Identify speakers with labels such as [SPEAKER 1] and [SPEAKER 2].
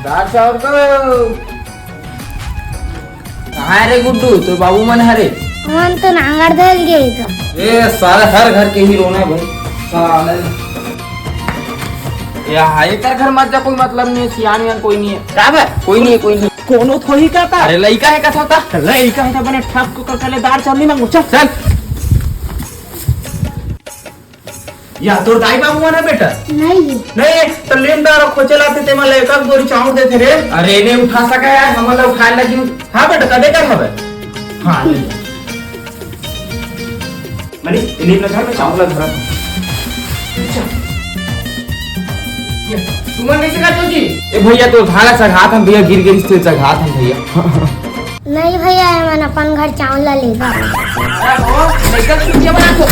[SPEAKER 1] दाल चावल को कहाँ है रे गुड्डू? तो बाबू मन हरे
[SPEAKER 2] मन तो नांगर धल गए।
[SPEAKER 1] ये सारे हर घर के ही रोना है भाई साले। या हाई तर घर मत जा, कोई मतलब नहीं है, सियान कोई नहीं है। क्या है? कोई नहीं है, कोई नहीं।
[SPEAKER 3] कोनो थोड़ी कहता।
[SPEAKER 1] अरे लड़का है कथा होता,
[SPEAKER 3] लड़का है तो बने ठप को करके दाल चावल नहीं मांगू। चल
[SPEAKER 1] चल।
[SPEAKER 3] या तोर दाई बाबू है बेटा?
[SPEAKER 2] नहीं
[SPEAKER 3] तो लेनदार खोचे लाते ते मला एक बोरी चावल देते रे।
[SPEAKER 1] अरे नहीं उठा सका यार, हम लोग उठाने लगी।
[SPEAKER 3] हाँ बेटा कदे कर हवे। हाँ ले मनीष इन्हीं अपने घर में चावल धरा।
[SPEAKER 1] तुमन कैसे खाते जी? ए भैया तो धारा चढ़ात हम भैया, गिर गिर से चढ़ात हम भैया।
[SPEAKER 2] नहीं भैया, मैं अपन घर चावल लेगा।
[SPEAKER 1] अरे वो लेकर कुछ बना तो